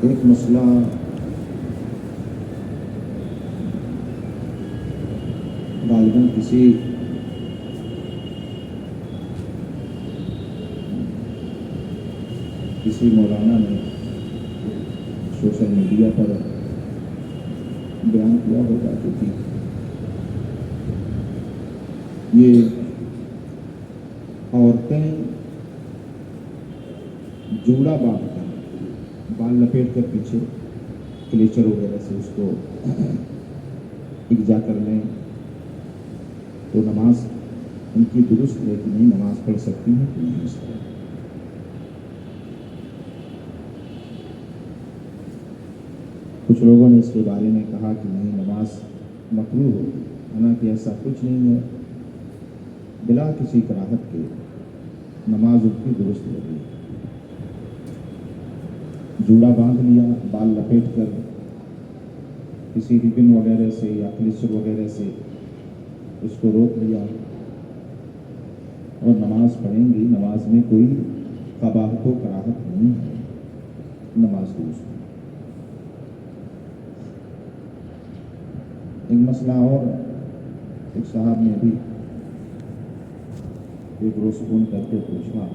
ایک مسئلہ غالباً کسی مولانا نے سوشل میڈیا پر بیان کیا ہوگا کہ یہ عورتیں جوڑا باندھ کر بال لپیٹ کر پیچھے کلیچر وغیرہ سے اس کو اکجا کر لیں تو نماز ان کی درست ہے کہ نہیں، نماز پڑھ سکتی ہیں کہ نہیں اس طرح۔ کچھ لوگوں نے اس کے بارے میں کہا کہ نہیں، نماز مکروہ ہوگی، حالانکہ ایسا کچھ نہیں ہے، بلا کسی کراہت کے نماز ان کی درست ہوگی۔ جوڑا باندھ لیا، بال لپیٹ کر کسی ریبن وغیرہ سے یا کلیچر وغیرہ سے اس کو روک لیا اور نماز پڑھیں گی، نماز میں کوئی قباحت و کراہت نہیں ہے، نماز درست ہے۔ ایک مسئلہ اور، ایک صاحب نے بھی ایک روز فون کر کے پوچھا،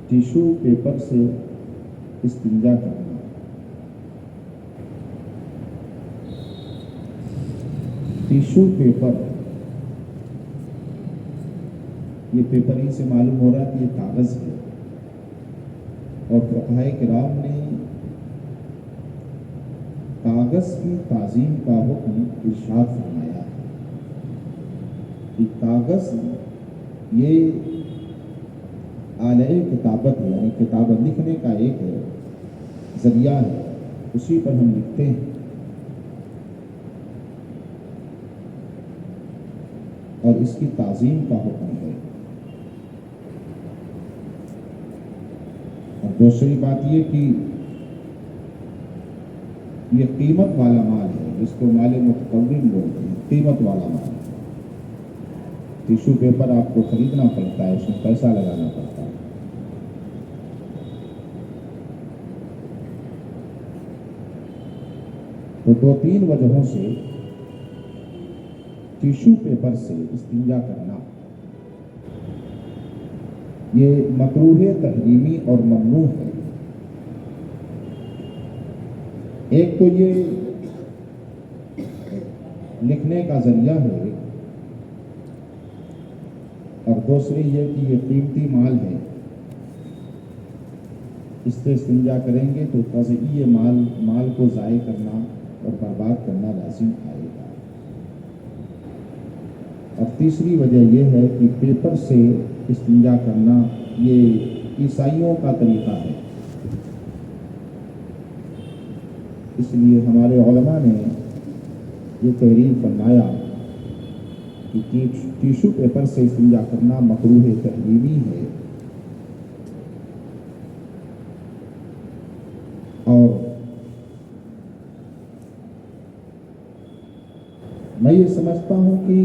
ٹیشو پیپر سے استنجا کرنا، ٹیشو پیپر، یہ پیپر ہی سے معلوم ہو رہا کہ یہ کاغذ ہے، اور فقہائے کرام نے کاغذ کی تعظیم کا حکم ارشاد فرمایا ہے کہ کاغذ یہ آلہ کتابت ہے، یعنی کتابت لکھنے کا ایک ذریعہ ہے، اسی پر ہم لکھتے ہیں، اور اس کی تعظیم کا حکم ہے۔ اور دوسری بات یہ کہ یہ قیمت والا مال ہے، جس کو مال متقوم بولتے ہیں، قیمت والا مال۔ ٹیشو پیپر آپ کو خریدنا پڑتا ہے، اس میں پیسہ لگانا پڑتا ہے۔ تو دو تین وجہوں سے ٹیشو پیپر سے استنجا کرنا یہ مکروہ تحریمی اور ممنوع ہے۔ ایک تو یہ لکھنے کا ذریعہ ہے، اور دوسری یہ کہ یہ قیمتی مال ہے، اس سے استنجا کریں گے تو تضییع مال کو ضائع کرنا اور برباد کرنا لازم آئے گا۔ اور تیسری وجہ یہ ہے کہ پیپر سے استنجا کرنا یہ عیسائیوں کا طریقہ ہے، اس لیے ہمارے علماء نے یہ تحریر فرمایا کہ ٹیشو پیپر سے استنجا کرنا مکروہ تحریمی ہے۔ اور میں یہ سمجھتا ہوں کہ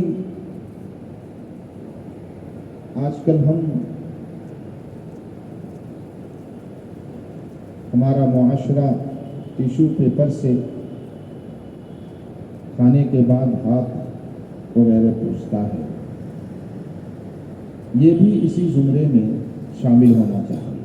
آج کل ہمارا معاشرہ ٹیشو پیپر سے کھانے کے بعد ہاتھ وغیرہ پوچھتا ہے، یہ بھی اسی زمرے میں شامل ہونا چاہیے۔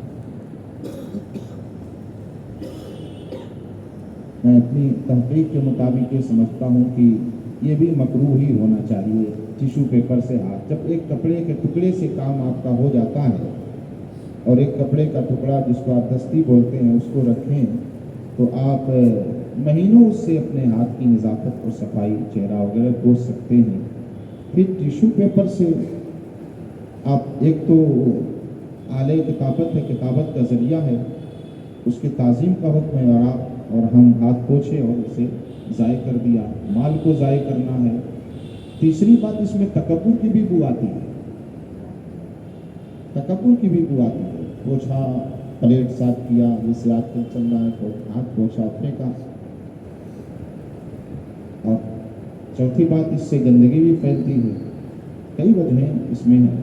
میں اپنی تحقیق کے مطابق یہ سمجھتا ہوں کہ یہ بھی مکروہ ہی ہونا چاہیے، ٹیشو پیپر سے ہاتھ۔ جب ایک کپڑے کے ٹکڑے سے کام آپ کا ہو جاتا ہے، اور ایک کپڑے کا ٹکڑا جس کو آپ دستی بولتے ہیں اس کو رکھیں، تو آپ مہینوں اس سے اپنے ہاتھ کی نظافت اور صفائی، چہرہ وغیرہ پوچھ سکتے ہیں۔ پھر ٹیشو پیپر سے آپ، ایک تو آلہ کتابت ہے، کتابت کا ذریعہ ہے، اس کی تعظیم کا حکم ہے، اور ہم ہاتھ پوچھے اور اسے ضائع کر دیا، مال کو ضائع کرنا ہے۔ تیسری بات، اس میں تکبر کی بھی بو آتی ہے، تکبر کی بھی بو آتی ہے۔ پوچھا، پلیٹ صاف کیا، جسے آج کل چل رہا ہے، ہاتھ پوچھا، پھینکا۔ اور چوتھی بات، اس سے گندگی بھی پھیلتی ہے، کئی وجہیں اس میں ہیں۔